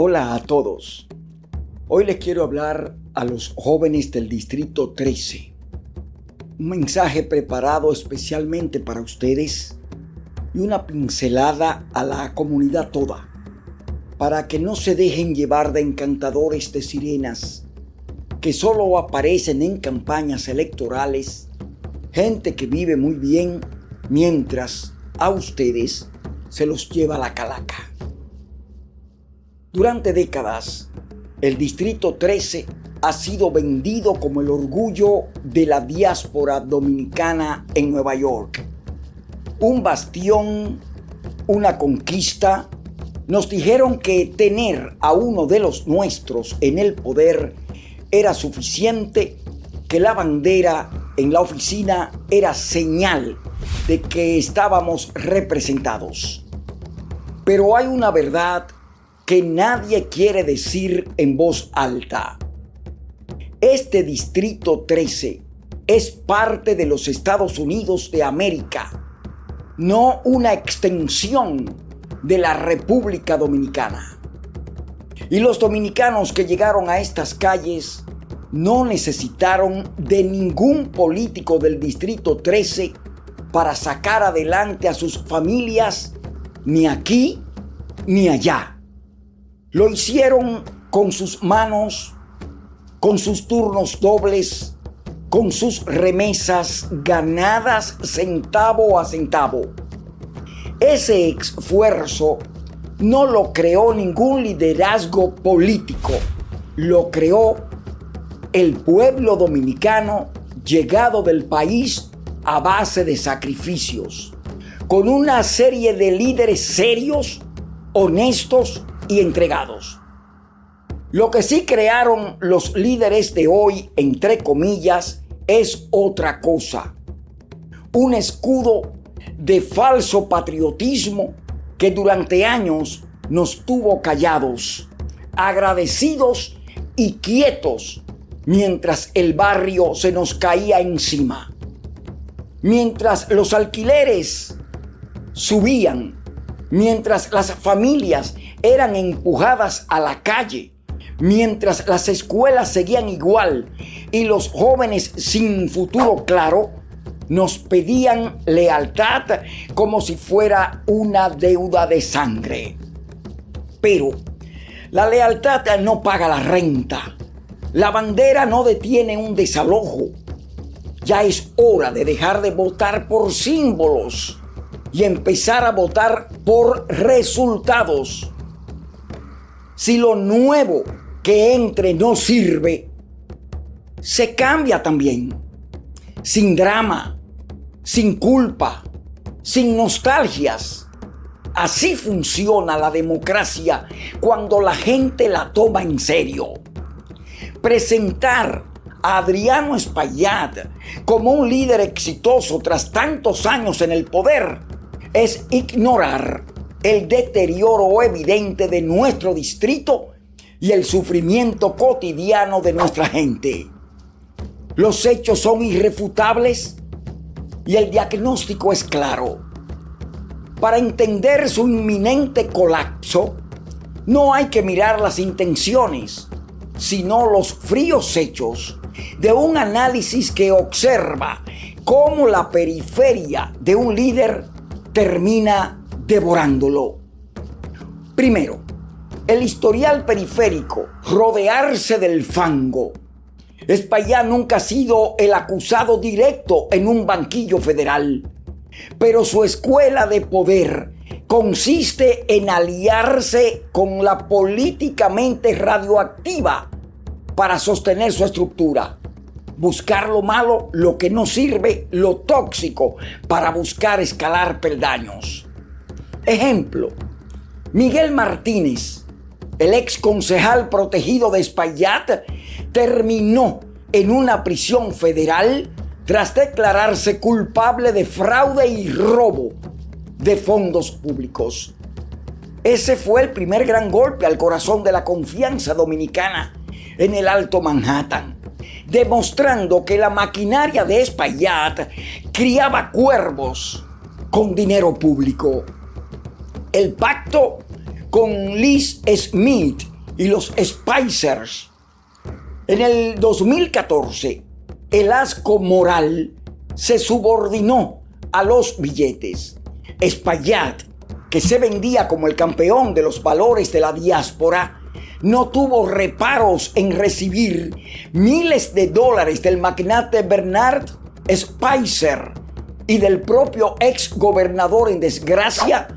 Hola a todos. Hoy les quiero hablar a los jóvenes del Distrito 13. Un mensaje preparado especialmente para ustedes y una pincelada a la comunidad toda, para que no se dejen llevar de encantadores de sirenas que solo aparecen en campañas electorales, gente que vive muy bien mientras a ustedes se los lleva la calaca. Durante décadas, el Distrito 13 ha sido vendido como el orgullo de la diáspora dominicana en Nueva York. Un bastión, una conquista. Nos dijeron que tener a uno de los nuestros en el poder era suficiente, que la bandera en la oficina era señal de que estábamos representados. Pero hay una verdad que nadie quiere decir en voz alta. Este Distrito 13 es parte de los Estados Unidos de América, no una extensión de la República Dominicana. Y los dominicanos que llegaron a estas calles no necesitaron de ningún político del Distrito 13 para sacar adelante a sus familias, ni aquí ni allá. Lo hicieron con sus manos, con sus turnos dobles, con sus remesas ganadas centavo a centavo. Ese esfuerzo no lo creó ningún liderazgo político, lo creó el pueblo dominicano llegado del país a base de sacrificios, con una serie de líderes serios, honestos y entregados. Lo que sí crearon los líderes de hoy, entre comillas, es otra cosa. Un escudo de falso patriotismo que durante años nos tuvo callados, agradecidos y quietos mientras el barrio se nos caía encima. Mientras los alquileres subían, mientras las familias eran empujadas a la calle, mientras las escuelas seguían igual y los jóvenes sin futuro claro nos pedían lealtad como si fuera una deuda de sangre. Pero la lealtad no paga la renta. La bandera no detiene un desalojo. Ya es hora de dejar de votar por símbolos y empezar a votar por resultados. Si lo nuevo que entre no sirve, se cambia también. Sin drama, sin culpa, sin nostalgias. Así funciona la democracia cuando la gente la toma en serio. Presentar a Adriano Espaillat como un líder exitoso tras tantos años en el poder es ignorar el deterioro evidente de nuestro distrito y el sufrimiento cotidiano de nuestra gente. Los hechos son irrefutables y el diagnóstico es claro. Para entender su inminente colapso, no hay que mirar las intenciones, sino los fríos hechos de un análisis que observa cómo la periferia de un líder termina devorándolo. Primero, el historial periférico, rodearse del fango. Espaillat nunca ha sido el acusado directo en un banquillo federal, pero su escuela de poder consiste en aliarse con la políticamente radioactiva para sostener su estructura. Buscar lo malo, lo que no sirve, lo tóxico, para buscar escalar peldaños. Ejemplo, Miguel Martínez, el ex concejal protegido de Espaillat, terminó en una prisión federal tras declararse culpable de fraude y robo de fondos públicos. Ese fue el primer gran golpe al corazón de la confianza dominicana en el Alto Manhattan, demostrando que la maquinaria de Espaillat criaba cuervos con dinero público. El pacto con Liz Smith y los Spicers. En el 2014, el asco moral se subordinó a los billetes. Espaillat, que se vendía como el campeón de los valores de la diáspora, no tuvo reparos en recibir miles de dólares del magnate Bernard Spicer y del propio ex gobernador en desgracia,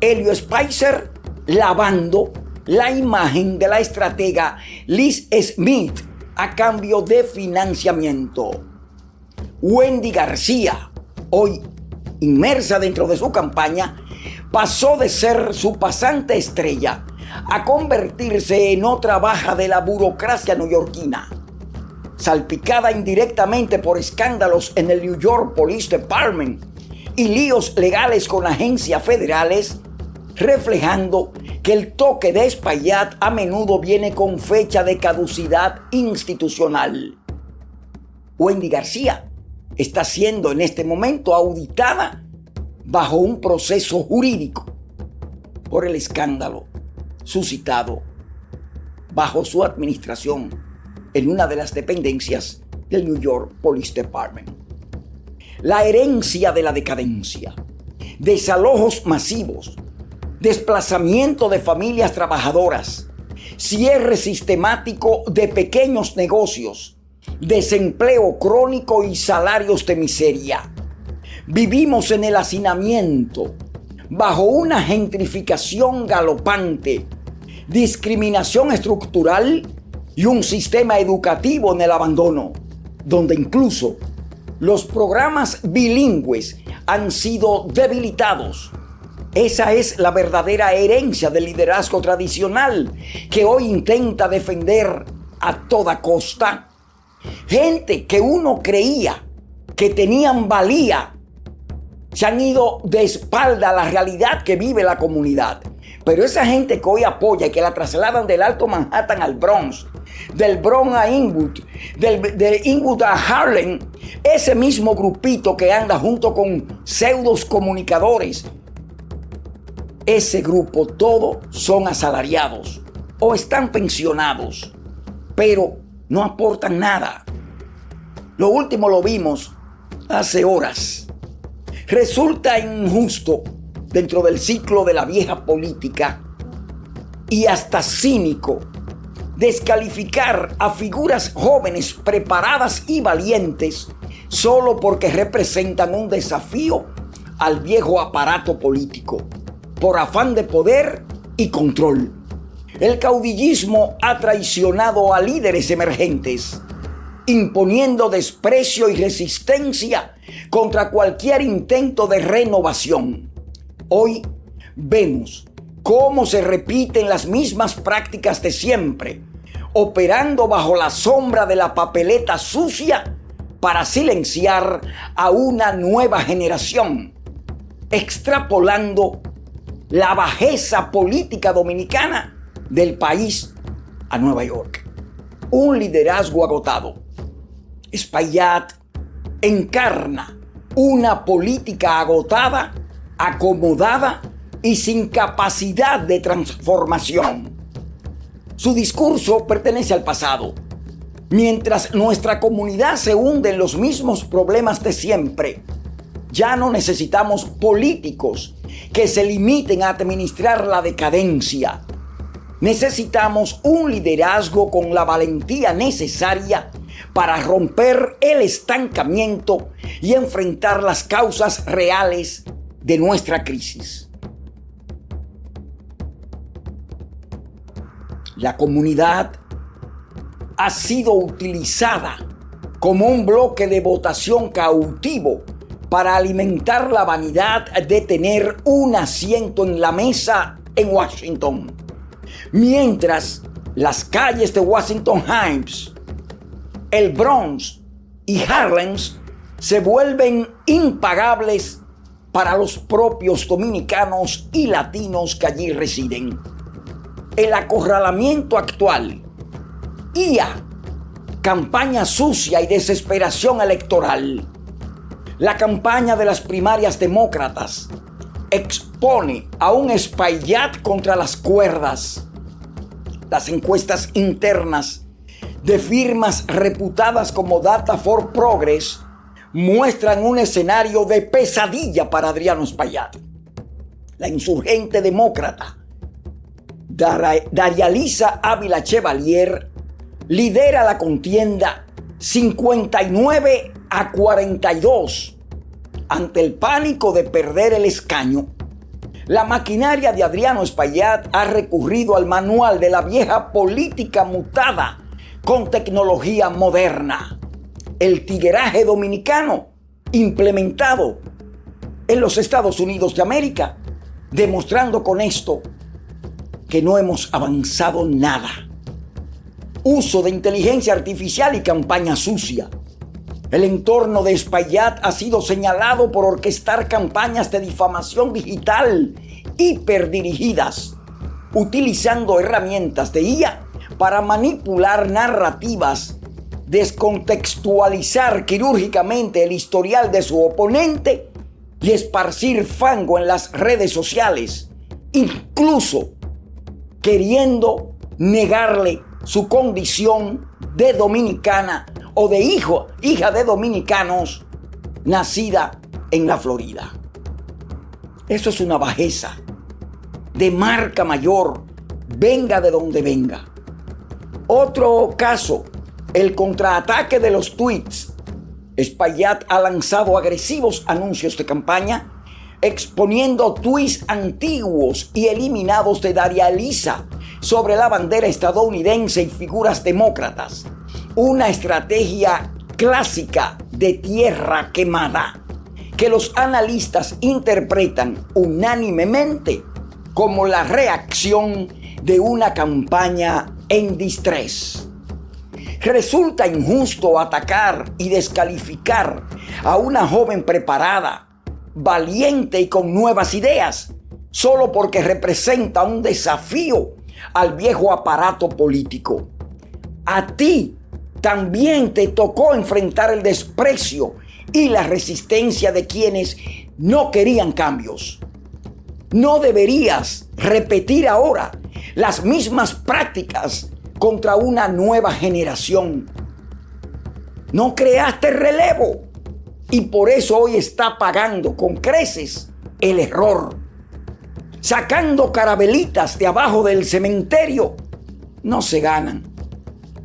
Elio Spicer, lavando la imagen de la estratega Liz Smith a cambio de financiamiento. Wendy García, hoy inmersa dentro de su campaña, pasó de ser su pasante estrella a convertirse en otra baja de la burocracia neoyorquina, salpicada indirectamente por escándalos en el New York Police Department y líos legales con agencias federales, reflejando que el toque de Espaillat a menudo viene con fecha de caducidad institucional. Wendy García está siendo en este momento auditada bajo un proceso jurídico por el escándalo suscitado bajo su administración en una de las dependencias del New York Police Department. La herencia de la decadencia, desalojos masivos, desplazamiento de familias trabajadoras, cierre sistemático de pequeños negocios, desempleo crónico y salarios de miseria. Vivimos en el hacinamiento, bajo una gentrificación galopante, discriminación estructural y un sistema educativo en el abandono, donde incluso los programas bilingües han sido debilitados. Esa es la verdadera herencia del liderazgo tradicional que hoy intenta defender a toda costa. Gente que uno creía que tenían valía se han ido de espalda a la realidad que vive la comunidad. Pero esa gente que hoy apoya y que la trasladan del Alto Manhattan al Bronx, del Bronx a Inwood, de Inwood a Harlem, ese mismo grupito que anda junto con pseudos comunicadores, ese grupo todos son asalariados o están pensionados, pero no aportan nada. Lo último lo vimos hace horas. Resulta injusto dentro del ciclo de la vieja política y hasta cínico descalificar a figuras jóvenes preparadas y valientes solo porque representan un desafío al viejo aparato político por afán de poder y control. El caudillismo ha traicionado a líderes emergentes, imponiendo desprecio y resistencia contra cualquier intento de renovación. Hoy vemos cómo se repiten las mismas prácticas de siempre, operando bajo la sombra de la papeleta sucia para silenciar a una nueva generación, extrapolando la bajeza política dominicana del país a Nueva York. Un liderazgo agotado. Espaillat encarna una política agotada, acomodada y sin capacidad de transformación. Su discurso pertenece al pasado. Mientras nuestra comunidad se hunde en los mismos problemas de siempre, ya no necesitamos políticos que se limiten a administrar la decadencia. Necesitamos un liderazgo con la valentía necesaria para romper el estancamiento y enfrentar las causas reales de nuestra crisis. La comunidad ha sido utilizada como un bloque de votación cautivo para alimentar la vanidad de tener un asiento en la mesa en Washington. Mientras las calles de Washington Heights, el Bronx y Harlem se vuelven impagables para los propios dominicanos y latinos que allí residen. El acorralamiento actual y campaña sucia y desesperación electoral. La campaña de las primarias demócratas expone a un Espaillat contra las cuerdas. Las encuestas internas de firmas reputadas como Data for Progress muestran un escenario de pesadilla para Adriano Espaillat. La insurgente demócrata Darialisa Ávila Chevalier lidera la contienda 59-42. Ante el pánico de perder el escaño, la maquinaria de Adriano Espaillat ha recurrido al manual de la vieja política mutada con tecnología moderna. El tigueraje dominicano implementado en los Estados Unidos de América, demostrando con esto que no hemos avanzado nada. Uso de inteligencia artificial y campaña sucia. El entorno de Espaillat ha sido señalado por orquestar campañas de difamación digital hiperdirigidas, utilizando herramientas de IA para manipular narrativas, descontextualizar quirúrgicamente el historial de su oponente y esparcir fango en las redes sociales, incluso queriendo negarle su condición de dominicana o de hija de dominicanos nacida en la Florida. Eso es una bajeza de marca mayor, venga de donde venga. Otro caso, el contraataque de los tweets. Espaillat ha lanzado agresivos anuncios de campaña exponiendo tweets antiguos y eliminados de Darialisa sobre la bandera estadounidense y figuras demócratas. Una estrategia clásica de tierra quemada que los analistas interpretan unánimemente como la reacción de una campaña en distrés. Resulta injusto atacar y descalificar a una joven preparada, valiente y con nuevas ideas, solo porque representa un desafío al viejo aparato político. A ti también te tocó enfrentar el desprecio y la resistencia de quienes no querían cambios. No deberías repetir ahora las mismas prácticas contra una nueva generación. No creaste relevo y por eso hoy está pagando con creces el error. Sacando carabelitas de abajo del cementerio no se ganan.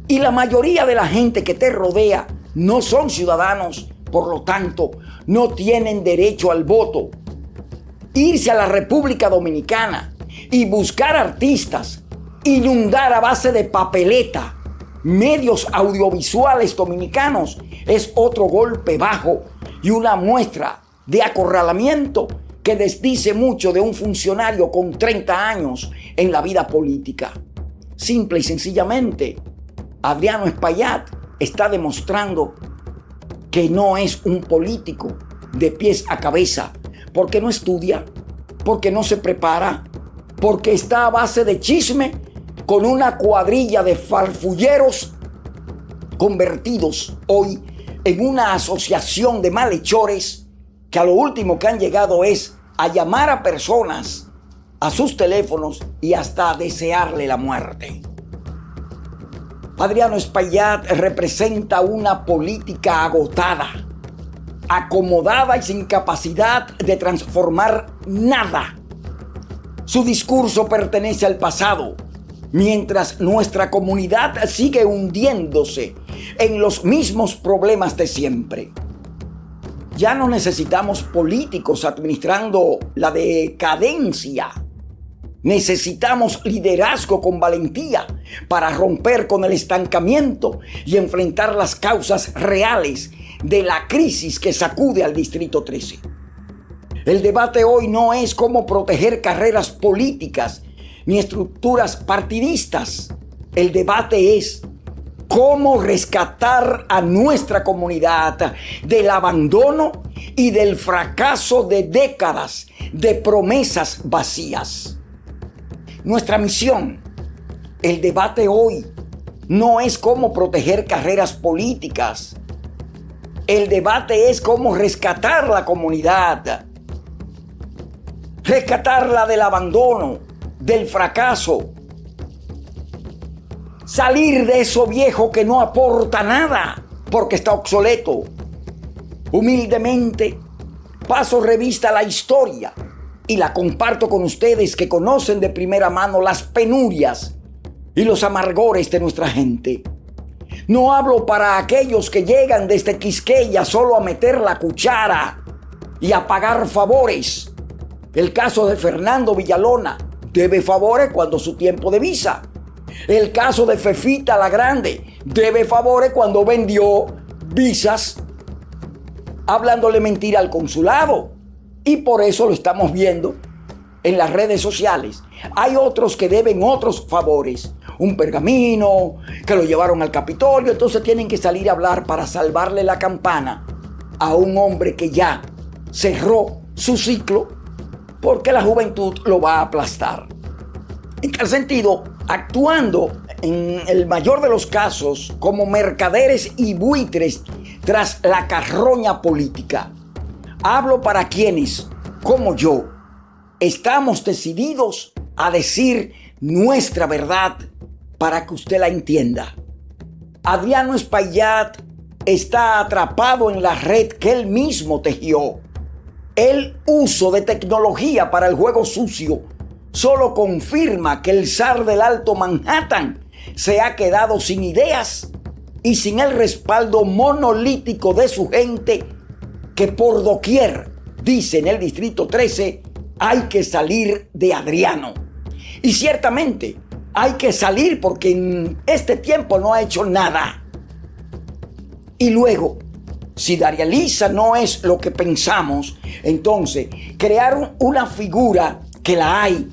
Y la mayoría de la gente que te rodea no son ciudadanos, por lo tanto, no tienen derecho al voto. Irse a la República Dominicana y buscar artistas, inundar a base de papeleta medios audiovisuales dominicanos es otro golpe bajo y una muestra de acorralamiento que desdice mucho de un funcionario con 30 años en la vida política. Simple y sencillamente, Adriano Espaillat está demostrando que no es un político de pies a cabeza, porque no estudia, porque no se prepara, porque está a base de chisme con una cuadrilla de farfulleros convertidos hoy en una asociación de malhechores que a lo último que han llegado es a llamar a personas a sus teléfonos y hasta a desearle la muerte. Adriano Espaillat representa una política agotada, acomodada y sin capacidad de transformar nada. Su discurso pertenece al pasado, mientras nuestra comunidad sigue hundiéndose en los mismos problemas de siempre. Ya no necesitamos políticos administrando la decadencia. Necesitamos liderazgo con valentía para romper con el estancamiento y enfrentar las causas reales de la crisis que sacude al Distrito 13. El debate hoy no es cómo proteger carreras políticas ni estructuras partidistas. El debate es cómo rescatar a nuestra comunidad del abandono y del fracaso de décadas de promesas vacías. Nuestra misión, el debate hoy, no es cómo proteger carreras políticas. El debate es cómo rescatar la comunidad. Rescatarla del abandono, del fracaso Salir de eso viejo que no aporta nada porque está obsoleto. Humildemente paso revista a la historia y la comparto con ustedes que conocen de primera mano las penurias y los amargores de nuestra gente. No hablo para aquellos que llegan desde Quisqueya solo a meter la cuchara y a pagar favores. El caso de Fernando Villalona debe favores cuando su tiempo de visa. El caso de Fefita la Grande debe favores cuando vendió visas hablándole mentira al consulado. Y por eso lo estamos viendo en las redes sociales. Hay otros que deben otros favores. Un pergamino, que lo llevaron al Capitolio. Entonces tienen que salir a hablar para salvarle la campana a un hombre que ya cerró su ciclo porque la juventud lo va a aplastar. ¿En qué sentido? Actuando en el mayor de los casos como mercaderes y buitres tras la carroña política. Hablo para quienes, como yo, estamos decididos a decir nuestra verdad para que usted la entienda. Adriano Espaillat está atrapado en la red que él mismo tejió. El uso de tecnología para el juego sucio solo confirma que el zar del Alto Manhattan se ha quedado sin ideas y sin el respaldo monolítico de su gente, que por doquier dice en el Distrito 13 hay que salir de Adriano. Y ciertamente hay que salir porque en este tiempo no ha hecho nada. Y luego, si Daria Lisa no es lo que pensamos, entonces crear una figura que la hay.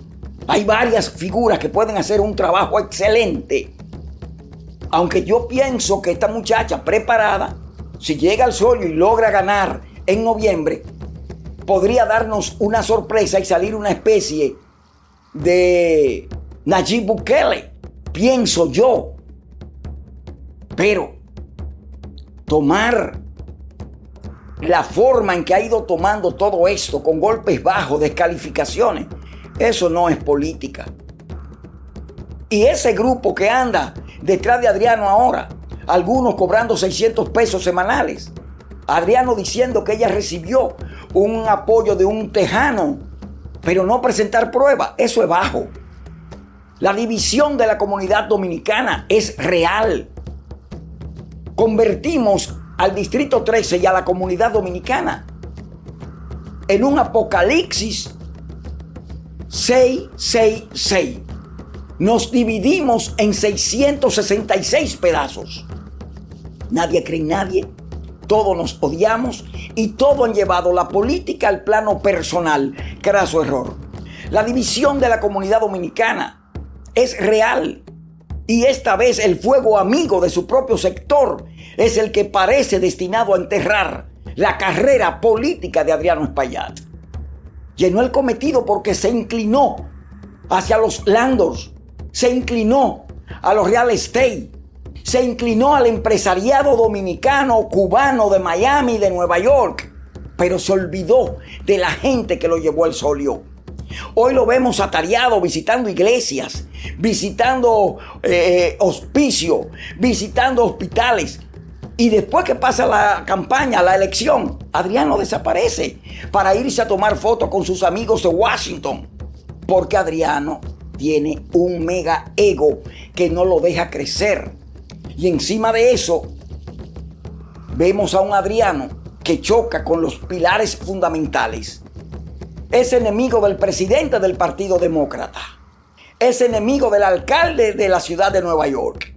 Hay varias figuras que pueden hacer un trabajo excelente. Aunque yo pienso que esta muchacha preparada, si llega al Solio y logra ganar en noviembre, podría darnos una sorpresa y salir una especie de Nayib Bukele, pienso yo. Pero tomar la forma en que ha ido tomando todo esto, con golpes bajos, descalificaciones, eso no es política. Y ese grupo que anda detrás de Adriano ahora, algunos cobrando 600 pesos semanales, Adriano diciendo que ella recibió un apoyo de un tejano, pero no presentar pruebas, eso es bajo. La división de la comunidad dominicana es real. Convertimos al Distrito 13 y a la comunidad dominicana en un apocalipsis 666. Nos dividimos en 666 pedazos. Nadie cree en nadie, todos nos odiamos y todos han llevado la política al plano personal. Craso error. La división de la comunidad dominicana es real y esta vez el fuego amigo de su propio sector es el que parece destinado a enterrar la carrera política de Adriano Espaillat. Llenó el cometido porque se inclinó hacia los landlords, se inclinó a los real estate, se inclinó al empresariado dominicano, cubano, de Miami, de Nueva York, pero se olvidó de la gente que lo llevó al solio. Hoy lo vemos atareado visitando iglesias, visitando hospicios, visitando hospitales. Y después que pasa la campaña, la elección, Adriano desaparece para irse a tomar fotos con sus amigos de Washington. Porque Adriano tiene un mega ego que no lo deja crecer. Y encima de eso, vemos a un Adriano que choca con los pilares fundamentales. Es enemigo del presidente del Partido Demócrata. Es enemigo del alcalde de la ciudad de Nueva York.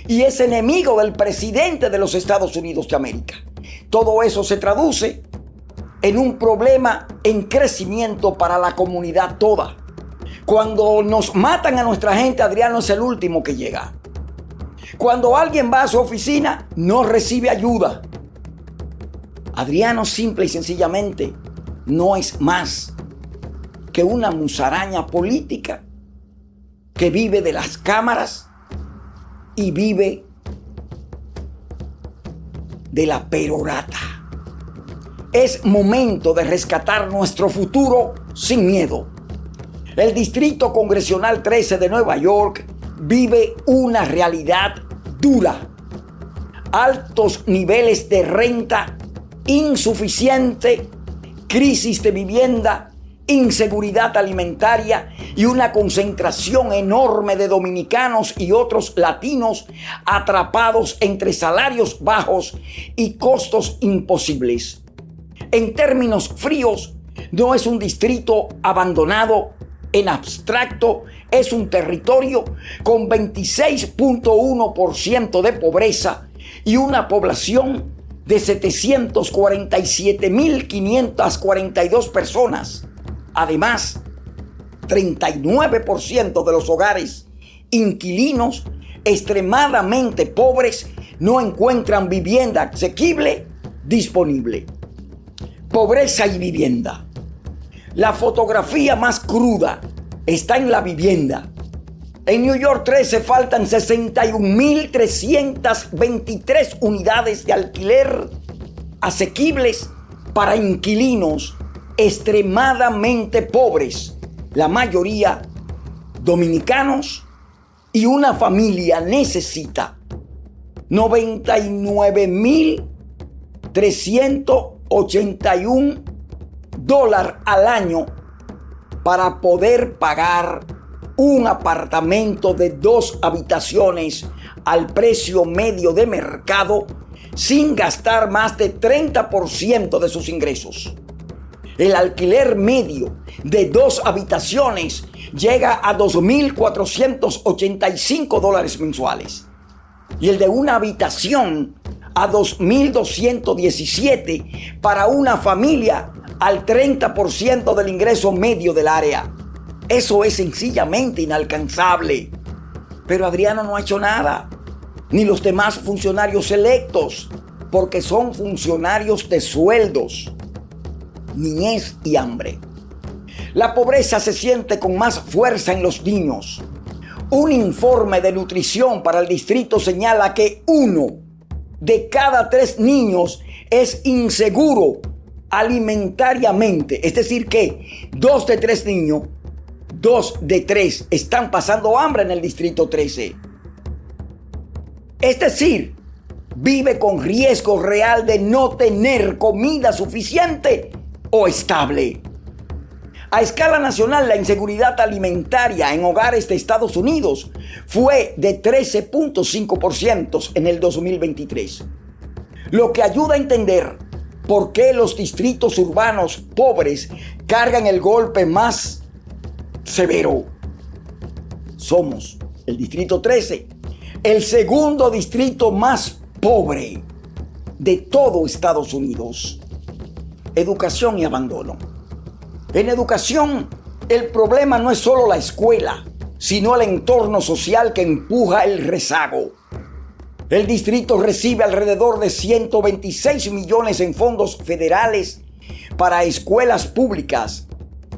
Y es enemigo del presidente de los Estados Unidos de América. Todo eso se traduce en un problema en crecimiento para la comunidad toda. Cuando nos matan a nuestra gente, Adriano es el último que llega. Cuando alguien va a su oficina, no recibe ayuda. Adriano simple y sencillamente no es más que una musaraña política que vive de las cámaras y vive de la perorata. Es momento de rescatar nuestro futuro sin miedo. El Distrito Congresional 13 de Nueva York vive una realidad dura. Altos niveles de renta insuficiente, crisis de vivienda, inseguridad alimentaria y una concentración enorme de dominicanos y otros latinos atrapados entre salarios bajos y costos imposibles. En términos fríos, no es un distrito abandonado en abstracto, es un territorio con 26.1% de pobreza y una población de 747.542 personas. Además, 39% de los hogares inquilinos extremadamente pobres no encuentran vivienda asequible disponible. Pobreza y vivienda. La fotografía más cruda está en la vivienda. En New York 13 faltan 61.323 unidades de alquiler asequibles para inquilinos extremadamente pobres, la mayoría dominicanos, y una familia necesita $99.381 al año para poder pagar un apartamento de 2 habitaciones al precio medio de mercado sin gastar más de 30% de sus ingresos. El alquiler medio de 2 habitaciones llega a $2.485 mensuales y el de una habitación a $2.217 para una familia al 30% del ingreso medio del área. Eso es sencillamente inalcanzable. Pero Adriano no ha hecho nada, ni los demás funcionarios electos, porque son funcionarios de sueldos, niñez y hambre. La pobreza se siente con más fuerza en los niños. Un informe de nutrición para el distrito señala que 1 de cada 3 niños es inseguro alimentariamente. Es decir que 2 de 3 niños, 2 de 3 están pasando hambre en el distrito 13. Es decir, vive con riesgo real de no tener comida suficiente o estable. A escala nacional, la inseguridad alimentaria en hogares de Estados Unidos fue de 13.5% en el 2023, lo que ayuda a entender por qué los distritos urbanos pobres cargan el golpe más severo. Somos, el distrito 13, el segundo distrito más pobre de todo Estados Unidos. Educación y abandono. En educación, el problema no es solo la escuela, sino el entorno social que empuja el rezago. El distrito recibe alrededor de 126 millones en fondos federales para escuelas públicas,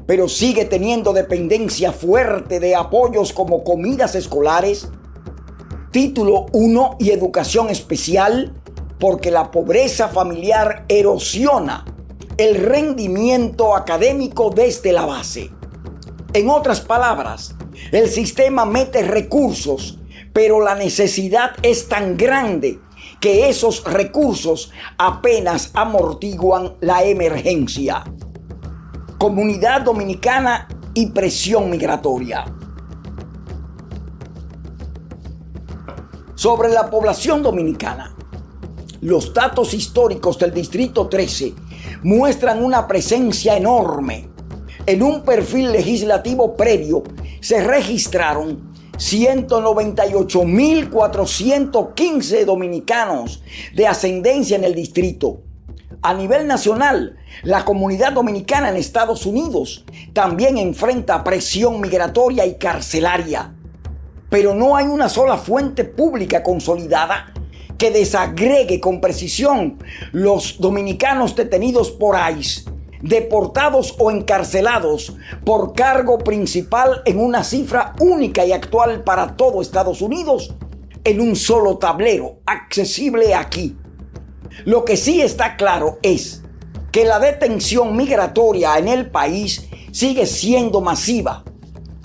pero sigue teniendo dependencia fuerte de apoyos como comidas escolares, Título 1 y educación especial, porque la pobreza familiar erosiona el rendimiento académico desde la base. En otras palabras, el sistema mete recursos, pero la necesidad es tan grande que esos recursos apenas amortiguan la emergencia. Comunidad dominicana y presión migratoria. Sobre la población dominicana, los datos históricos del Distrito 13 muestran una presencia enorme. En un perfil legislativo previo se registraron 198.415 dominicanos de ascendencia en el distrito. A nivel nacional, la comunidad dominicana en Estados Unidos también enfrenta presión migratoria y carcelaria. Pero no hay una sola fuente pública consolidada que desagregue con precisión los dominicanos detenidos por ICE, deportados o encarcelados por cargo principal en una cifra única y actual para todo Estados Unidos, en un solo tablero accesible aquí. Lo que sí está claro es que la detención migratoria en el país sigue siendo masiva.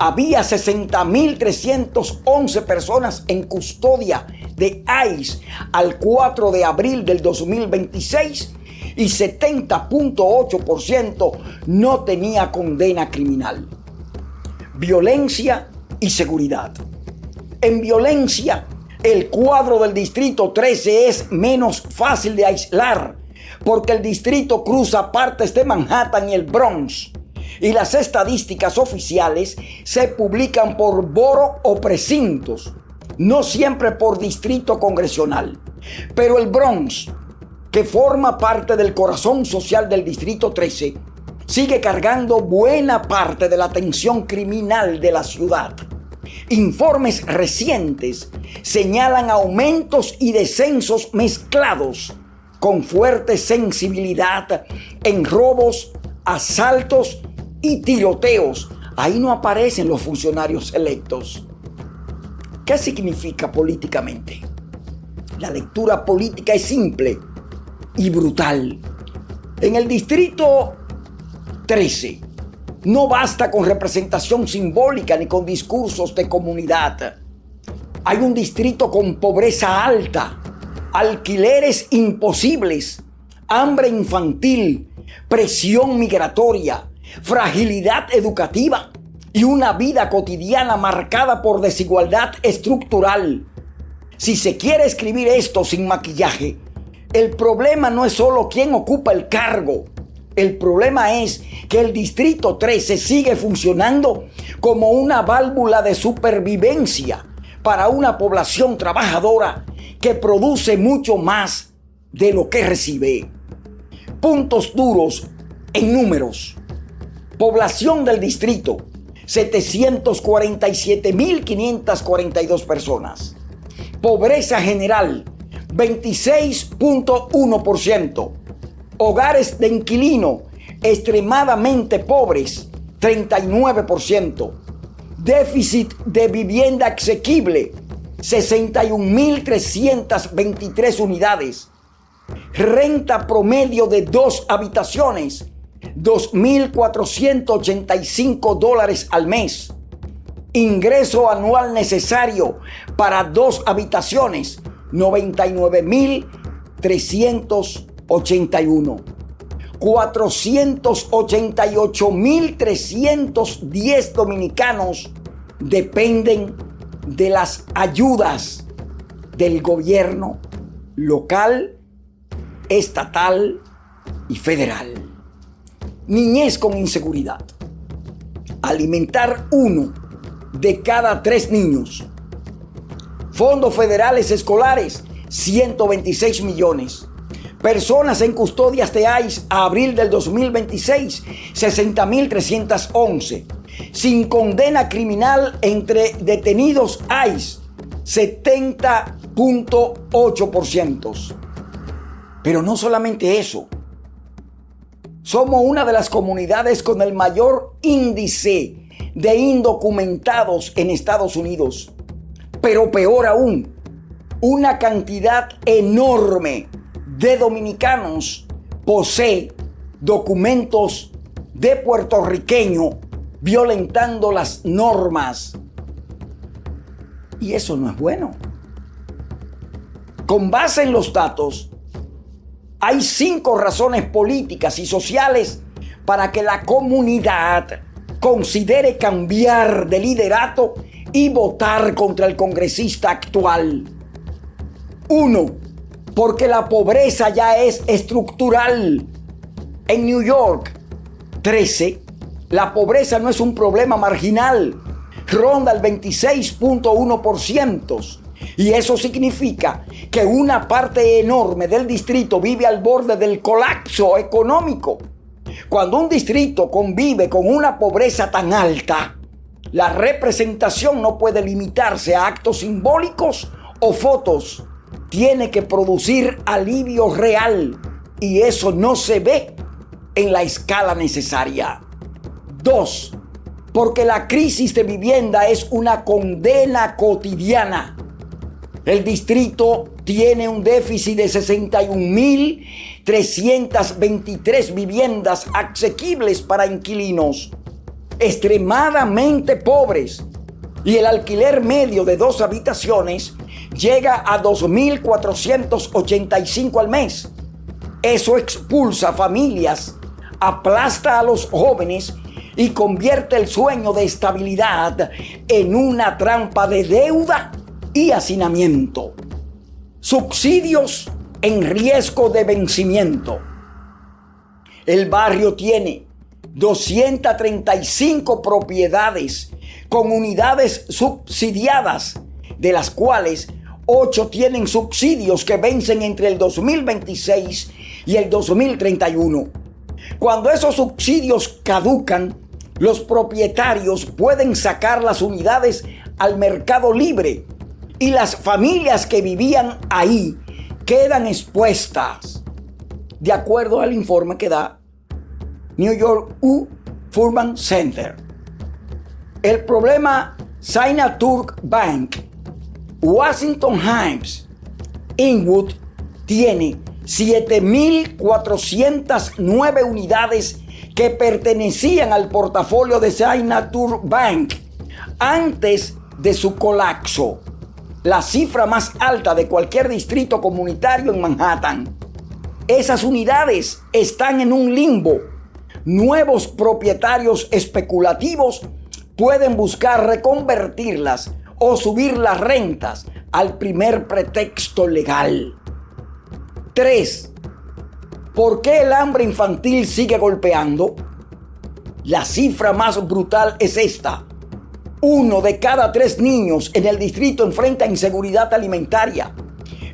había 60.311 personas en custodia de ICE al 4 de abril del 2026 y 70.8% no tenía condena criminal. Violencia y seguridad. En violencia, el cuadro del Distrito 13 es menos fácil de aislar porque el distrito cruza partes de Manhattan y el Bronx. Y las estadísticas oficiales se publican por borough o precintos, no siempre por distrito congresional. Pero el Bronx, que forma parte del corazón social del Distrito 13, sigue cargando buena parte de la tensión criminal de la ciudad. Informes recientes señalan aumentos y descensos mezclados con fuerte sensibilidad en robos, asaltos y tiroteos. Ahí no aparecen los funcionarios electos. ¿Qué significa políticamente? La lectura política es simple y brutal. En el Distrito 13 no basta con representación simbólica ni con discursos de comunidad. Hay un distrito con pobreza alta, alquileres imposibles, hambre infantil, presión migratoria, fragilidad educativa y una vida cotidiana marcada por desigualdad estructural. Si se quiere escribir esto sin maquillaje, el problema no es solo quién ocupa el cargo. El problema es que el Distrito 13 sigue funcionando como una válvula de supervivencia para una población trabajadora que produce mucho más de lo que recibe. Puntos duros en números. Población del distrito, 747.542 personas. Pobreza general, 26.1%. Hogares de inquilino extremadamente pobres, 39%. Déficit de vivienda asequible, 61.323 unidades. Renta promedio de 2 habitaciones, $2.485 al mes. Ingreso anual necesario para 2 habitaciones, $99.381. 488.310 dominicanos dependen de las ayudas del gobierno local, estatal y federal. Niñez con inseguridad. Alimentar 1 de cada 3 niños. Fondos federales escolares, 126 millones. Personas en custodias de ICE a abril del 2026, 60.311. Sin condena criminal entre detenidos ICE, 70.8%. Pero no solamente eso. Somos una de las comunidades con el mayor índice de indocumentados en Estados Unidos. Pero peor aún, una cantidad enorme de dominicanos posee documentos de puertorriqueño violentando las normas. Y eso no es bueno. Con base en los datos, hay 5 razones políticas y sociales para que la comunidad considere cambiar de liderato y votar contra el congresista actual. 1. Porque la pobreza ya es estructural. En New York 13, la pobreza no es un problema marginal, ronda el 26.1%. Y eso significa que una parte enorme del distrito vive al borde del colapso económico. Cuando un distrito convive con una pobreza tan alta, la representación no puede limitarse a actos simbólicos o fotos. Tiene que producir alivio real y eso no se ve en la escala necesaria. 2. Porque la crisis de vivienda es una condena cotidiana. El distrito tiene un déficit de 61.323 viviendas asequibles para inquilinos. extremadamente pobres y el alquiler medio de 2 habitaciones llega a 2.485 al mes. Eso expulsa a familias, aplasta a los jóvenes y convierte el sueño de estabilidad en una trampa de deuda y hacinamiento. Subsidios en riesgo de vencimiento. El barrio tiene 235 propiedades con unidades subsidiadas, de las cuales 8 tienen subsidios que vencen entre el 2026 y el 2031. Cuando esos subsidios caducan, los propietarios pueden sacar las unidades al mercado libre y las familias que vivían ahí quedan expuestas, de acuerdo al informe que da New York Urban Center. El problema Signature Bank, Washington Heights, Inwood, tiene 7.409 unidades que pertenecían al portafolio de Signature Bank antes de su colapso, la cifra más alta de cualquier distrito comunitario en Manhattan. Esas unidades están en un limbo. Nuevos propietarios especulativos pueden buscar reconvertirlas o subir las rentas al primer pretexto legal. 3. ¿Por qué el hambre infantil sigue golpeando? La cifra más brutal es esta. 1 de cada 3 niños en el distrito enfrenta inseguridad alimentaria.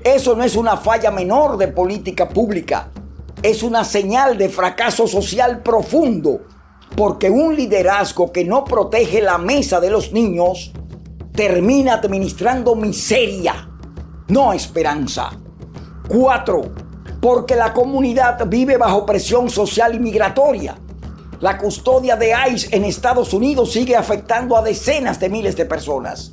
Eso no es una falla menor de política pública. Es una señal de fracaso social profundo, porque un liderazgo que no protege la mesa de los niños termina administrando miseria, no esperanza. 4. Porque la comunidad vive bajo presión social y migratoria. La custodia de ICE en Estados Unidos sigue afectando a decenas de miles de personas.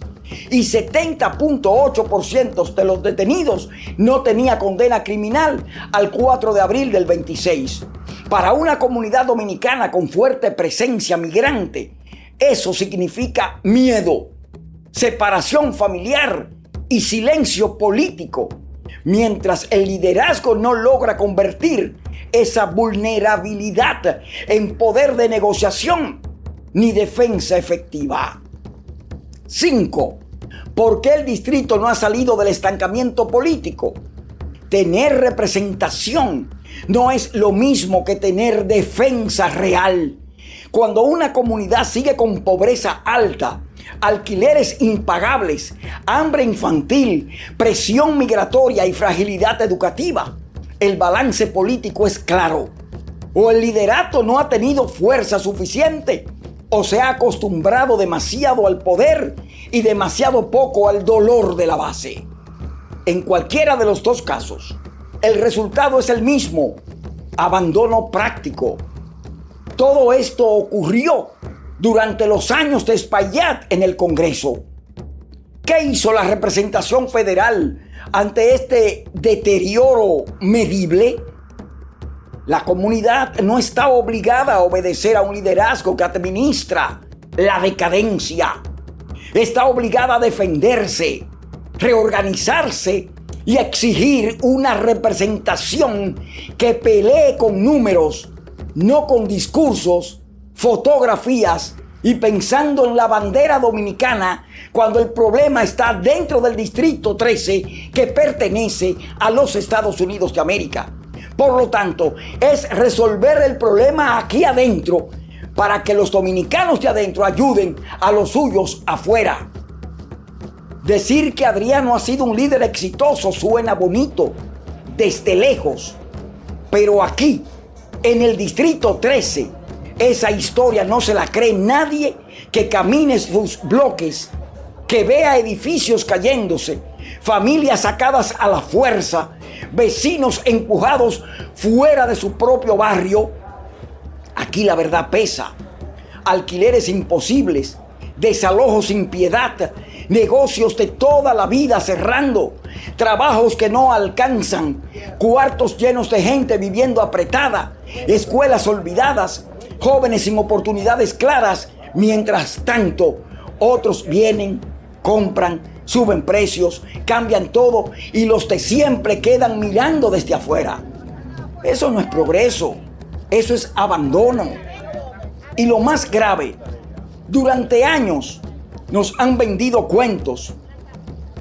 Y 70.8% de los detenidos no tenía condena criminal al 4 de abril del 26. Para una comunidad dominicana con fuerte presencia migrante, eso significa miedo, separación familiar y silencio político, mientras el liderazgo no logra convertir esa vulnerabilidad en poder de negociación ni defensa efectiva. 5. ¿Por qué el distrito no ha salido del estancamiento político? Tener representación no es lo mismo que tener defensa real. Cuando una comunidad sigue con pobreza alta, alquileres impagables, hambre infantil, presión migratoria y fragilidad educativa, el balance político es claro. O el liderato no ha tenido fuerza suficiente, o se ha acostumbrado demasiado al poder y demasiado poco al dolor de la base. En cualquiera de los dos casos, el resultado es el mismo: abandono práctico. Todo esto ocurrió durante los años de Espaillat en el Congreso. ¿Qué hizo la representación federal ante este deterioro medible? La comunidad no está obligada a obedecer a un liderazgo que administra la decadencia. Está obligada a defenderse, reorganizarse y exigir una representación que pelee con números, no con discursos, fotografías y pensando en la bandera dominicana cuando el problema está dentro del Distrito 13 que pertenece a los Estados Unidos de América. Por lo tanto, es resolver el problema aquí adentro para que los dominicanos de adentro ayuden a los suyos afuera. Decir que Adriano ha sido un líder exitoso suena bonito desde lejos, pero aquí, en el Distrito 13, esa historia no se la cree nadie que camine sus bloques, que vea edificios cayéndose, familias sacadas a la fuerza, vecinos empujados fuera de su propio barrio. Aquí la verdad pesa. Alquileres imposibles, desalojos sin piedad, negocios de toda la vida cerrando, trabajos que no alcanzan, cuartos llenos de gente viviendo apretada, escuelas olvidadas, jóvenes sin oportunidades claras, Mientras tanto, otros vienen, compran, suben precios, cambian todo y los de siempre quedan mirando desde afuera. Eso no es progreso, eso es abandono. Y lo más grave, durante años nos han vendido cuentos,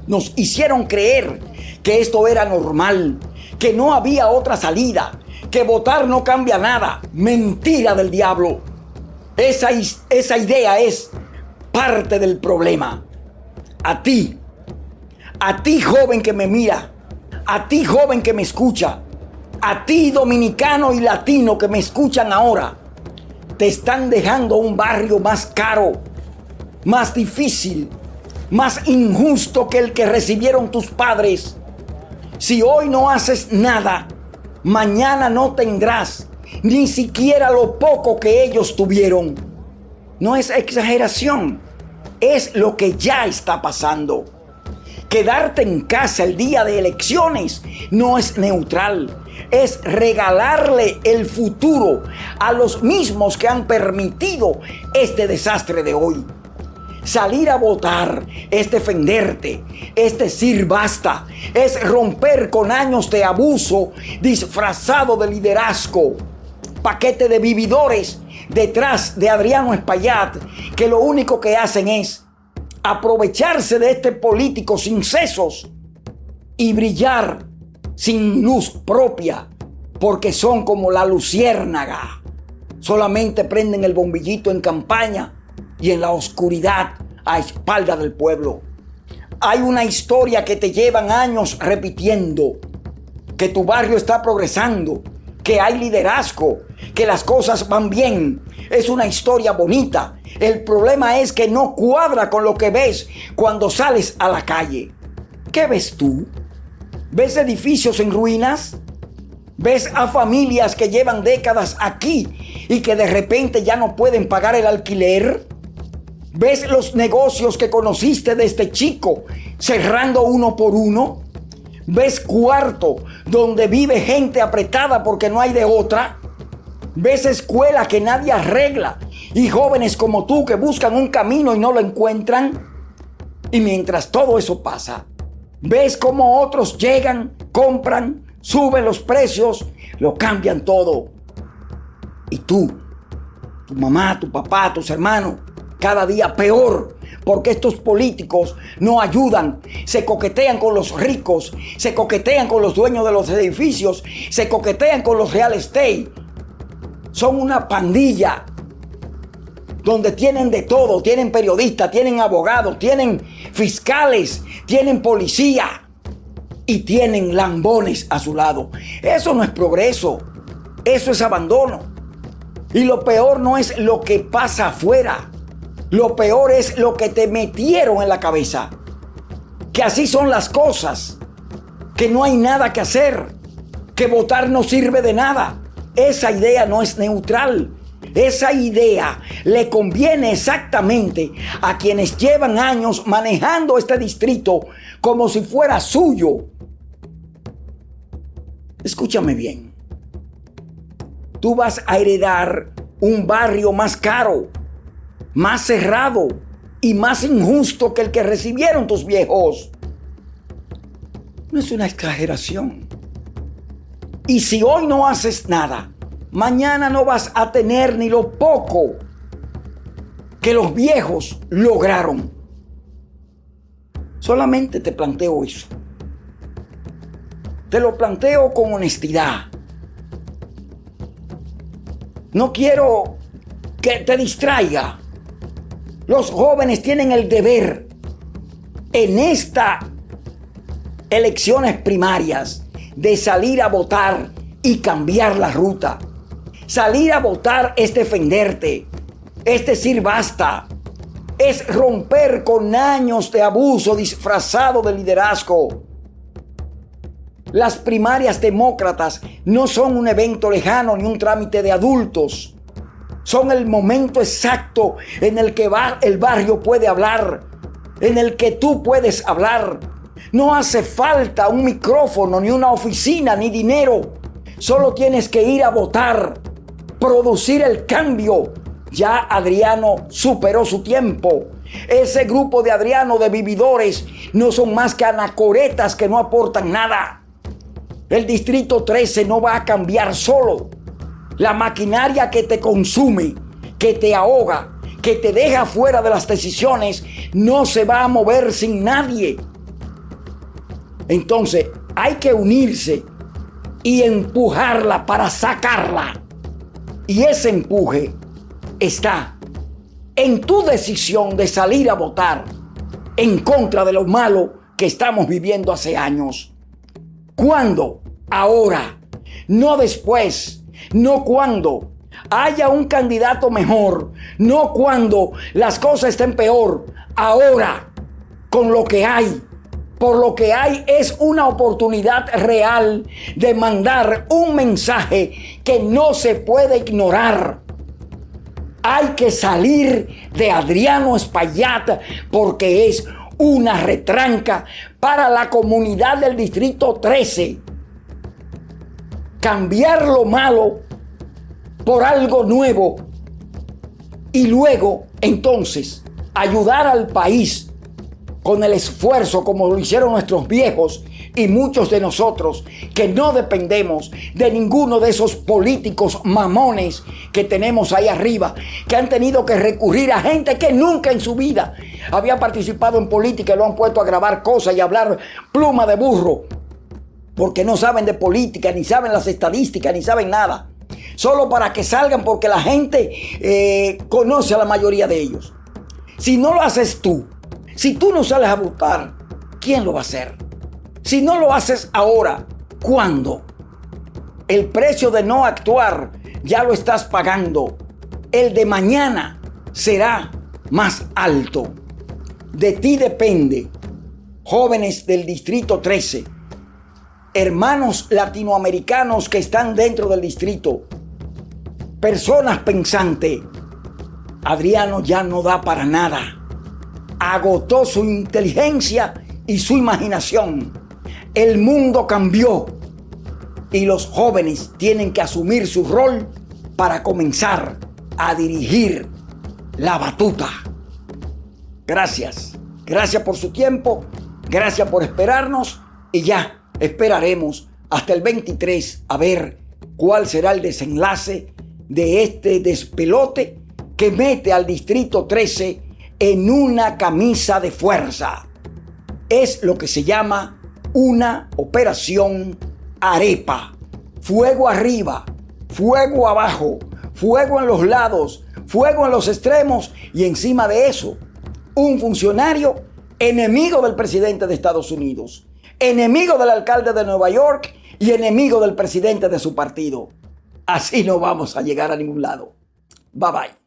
nos hicieron creer que esto era normal, que no había otra salida, que votar no cambia nada. Mentira del diablo. Esa idea es parte del problema. A ti joven que me mira, a ti joven que me escucha, a ti dominicano y latino que me escuchan ahora, te están dejando un barrio más caro, más difícil, más injusto que el que recibieron tus padres. Si hoy no haces nada, mañana no tendrás ni siquiera lo poco que ellos tuvieron. No es exageración, es lo que ya está pasando. Quedarte en casa el día de elecciones no es neutral, es regalarle el futuro a los mismos que han permitido este desastre de hoy. Salir a votar es defenderte, es decir basta, es romper con años de abuso disfrazado de liderazgo. Paquete de vividores detrás de Adriano Espaillat que lo único que hacen es aprovecharse de este político sin sesos y brillar sin luz propia, porque son como la luciérnaga. Solamente prenden el bombillito en campaña y en la oscuridad a espalda del pueblo. Hay una historia que te llevan años repitiendo, que tu barrio está progresando, que hay liderazgo, que las cosas van bien. Es una historia bonita. El problema es que no cuadra con lo que ves cuando sales a la calle. ¿Qué ves tú? ¿Ves edificios en ruinas? ¿Ves a familias que llevan décadas aquí y que de repente ya no pueden pagar el alquiler? ¿Ves los negocios que conociste desde chico cerrando uno por uno? ¿Ves cuarto donde vive gente apretada porque no hay de otra? ¿Ves escuela que nadie arregla y jóvenes como tú que buscan un camino y no lo encuentran? Y mientras todo eso pasa, ¿ves cómo otros llegan, compran, suben los precios, lo cambian todo? Y tú, tu mamá, tu papá, tus hermanos, cada día peor, porque estos políticos no ayudan, se coquetean con los ricos, se coquetean con los dueños de los edificios, se coquetean con los real estate. Son una pandilla donde tienen de todo, tienen periodistas, tienen abogados, tienen fiscales, tienen policía y tienen lambones a su lado. Eso no es progreso, eso es abandono. Y lo peor no es lo que pasa afuera. Lo peor es lo que te metieron en la cabeza. Que así son las cosas. Que no hay nada que hacer. Que votar no sirve de nada. Esa idea no es neutral. Esa idea le conviene exactamente a quienes llevan años manejando este distrito como si fuera suyo. Escúchame bien. Tú vas a heredar un barrio más caro, más cerrado y más injusto que el que recibieron tus viejos. No es una exageración. Y si hoy no haces nada, mañana no vas a tener ni lo poco que los viejos lograron. Solamente te planteo eso. Te lo planteo con honestidad. No quiero que te distraiga. Los jóvenes tienen el deber en estas elecciones primarias de salir a votar y cambiar la ruta. Salir a votar es defenderte, es decir basta, es romper con años de abuso disfrazado de liderazgo. Las primarias demócratas no son un evento lejano ni un trámite de adultos. Son el momento exacto en el que el barrio puede hablar, en el que tú puedes hablar. No hace falta un micrófono, ni una oficina, ni dinero. Solo tienes que ir a votar, producir el cambio Ya Adriano superó su tiempo. Ese grupo de Adriano de vividores no son más que anacoretas que no aportan nada. El Distrito 13 no va a cambiar solo. La maquinaria que te consume, que te ahoga, que te deja fuera de las decisiones, no se va a mover sin nadie. Entonces hay que unirse y empujarla para sacarla. Y ese empuje está en tu decisión de salir a votar en contra de lo malo que estamos viviendo hace años. ¿Cuándo? Ahora, no después, no cuando haya un candidato mejor, no cuando las cosas estén peor, ahora, con lo que hay. Por lo que hay es una oportunidad real de mandar un mensaje que no se puede ignorar. Hay que salir de Adriano Espaillat porque es una retranca para la comunidad del Distrito 13. Cambiar lo malo por algo nuevo y luego entonces ayudar al país con el esfuerzo como lo hicieron nuestros viejos y muchos de nosotros que no dependemos de ninguno de esos políticos mamones que tenemos ahí arriba, que han tenido que recurrir a gente que nunca en su vida había participado en política y lo han puesto a grabar cosas y a hablar pluma de burro, porque no saben de política, ni saben las estadísticas, ni saben nada. Solo para que salgan porque la gente conoce a la mayoría de ellos. Si no lo haces tú, si tú no sales a votar, ¿quién lo va a hacer? Si no lo haces ahora, ¿cuándo? El precio de no actuar ya lo estás pagando. El de mañana será más alto. De ti depende, jóvenes del Distrito 13, hermanos latinoamericanos que están dentro del distrito, personas pensantes. Adriano ya no da para nada. Agotó su inteligencia y su imaginación. El mundo cambió y los jóvenes tienen que asumir su rol para comenzar a dirigir la batuta. Gracias. Gracias por su tiempo. Gracias por esperarnos y ya esperaremos hasta el 23 a ver cuál será el desenlace de este despelote que mete al Distrito 13 en una camisa de fuerza. Es lo que se llama una operación arepa. Fuego arriba, fuego abajo, fuego en los lados, fuego en los extremos y encima de eso, un funcionario enemigo del presidente de Estados Unidos, enemigo del alcalde de Nueva York y enemigo del presidente de su partido. Así no vamos a llegar a ningún lado. Bye bye.